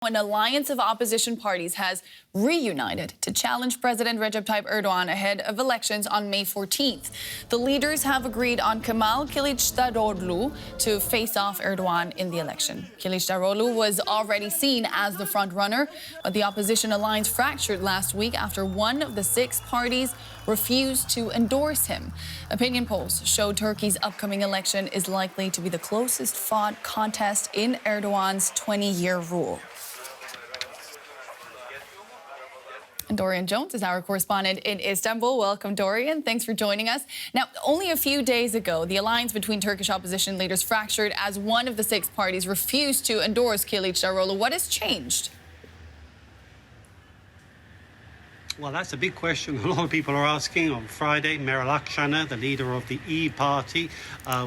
An alliance of opposition parties has reunited to challenge President Recep Tayyip Erdogan ahead of elections on May 14th. The leaders have agreed on Kemal Kilicdaroglu to face off Erdogan in the election. Kilicdaroglu was already seen as the front-runner, but the opposition alliance fractured last week after one of the six parties refused to endorse him. Opinion polls show Turkey's upcoming election is likely to be the closest fought contest in Erdogan's 20-year rule. And Dorian Jones is our correspondent in Istanbul. Welcome, Dorian. Thanks for joining us. Now, only a few days ago, the alliance between Turkish opposition leaders fractured as one of the six parties refused to endorse Kilicdaroglu. What has changed? Well, that's a big question a lot of people are asking. On Friday, Meral Akşener, the leader of the E Party,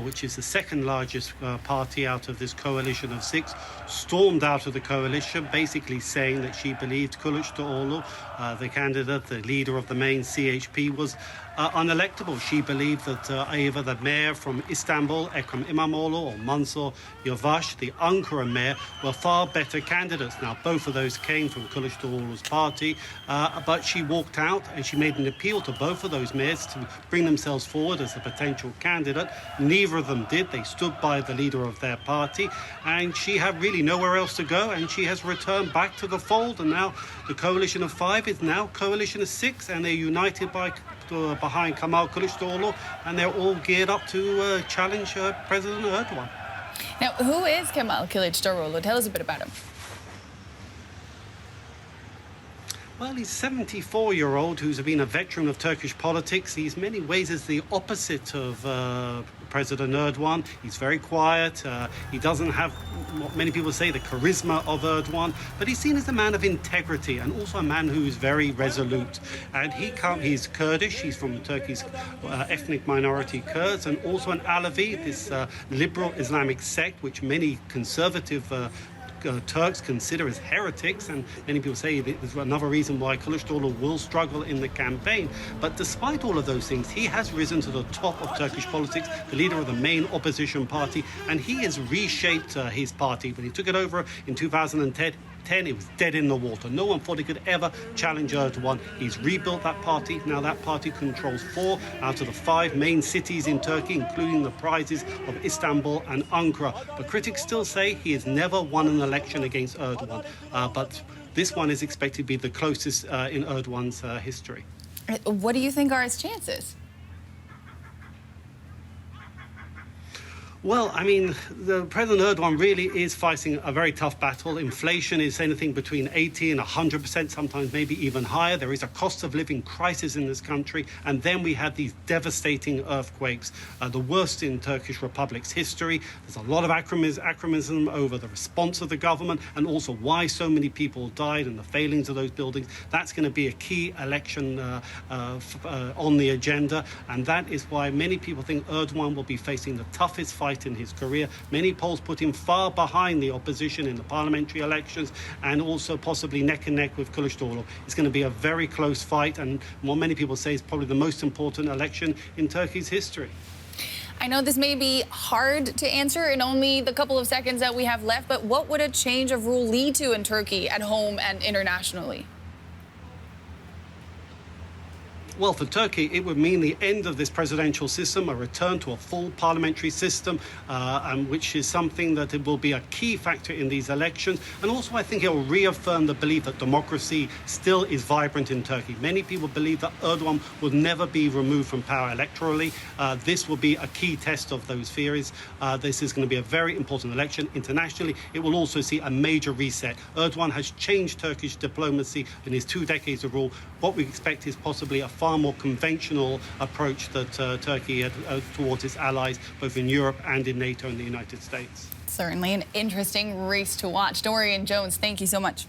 which is the second largest party out of this coalition of six, stormed out of the coalition, basically saying that she believed Kılıçdaroğlu, the candidate, the leader of the main CHP, was unelectable. She believed that either the mayor from Istanbul, Ekrem İmamoğlu, or Mansur Yavaş, the Ankara mayor, were far better candidates. Now, both of those came from Kılıçdaroğlu's party, but she walked out and she made an appeal to both of those mayors to bring themselves forward as a potential candidate. Neither of them did. They stood by the leader of their party, and she had really nowhere else to go, and she has returned back to the fold. And now the coalition of five is now coalition of six, and they're united behind Kemal Kilicdaroglu, and they're all geared up to challenge President Erdogan. Now, who is Kemal Kilicdaroglu? Tell us a bit about him. Well, he's a 74-year-old who's been a veteran of Turkish politics. He's in many ways is the opposite of President Erdogan. He's very quiet. He doesn't have what many people say the charisma of Erdogan, but he's seen as a man of integrity and also a man who is very resolute. And he's Kurdish. He's from Turkey's ethnic minority Kurds, and also an Alevi, this liberal Islamic sect, which many conservative Turks consider as heretics, and many people say there's another reason why Kılıçdaroğlu will struggle in the campaign. But despite all of those things, he has risen to the top of Turkish politics, the leader of the main opposition party, and he has reshaped his party. When he took it over in 2010, it was dead in the water. No one thought he could ever challenge Erdogan. He's rebuilt that party. Now that party controls 4 out of the 5 main cities in Turkey, including the prizes of Istanbul and Ankara. But critics still say he has never won an election against Erdogan. But this one is expected to be the closest in Erdogan's history. What do you think are his chances? Well, I mean, the President Erdogan really is fighting a very tough battle. Inflation is anything between 80 and 100%, sometimes maybe even higher. There is a cost of living crisis in this country. And then we had these devastating earthquakes, the worst in Turkish Republic's history. There's a lot of acrimony over the response of the government and also why so many people died and the failings of those buildings. That's going to be a key election on the agenda. And that is why many people think Erdogan will be facing the toughest fight in his career. Many polls put him far behind the opposition in the parliamentary elections, and also possibly neck and neck with Kılıçdaroğlu. It's going to be a very close fight, and what many people say is probably the most important election in Turkey's history. I know this may be hard to answer in only the couple of seconds that we have left, but what would a change of rule lead to in Turkey at home and internationally? Well, for Turkey, it would mean the end of this presidential system, a return to a full parliamentary system, which is something that it will be a key factor in these elections. And also, I think it will reaffirm the belief that democracy still is vibrant in Turkey. Many people believe that Erdogan will never be removed from power electorally. This will be a key test of those theories. This is going to be a very important election. Internationally, it will also see a major reset. Erdogan has changed Turkish diplomacy in his 2 decades of rule. What we expect is possibly a far more conventional approach that Turkey had towards its allies, both in Europe and in NATO and the United States. Certainly an interesting race to watch. Dorian Jones, thank you so much.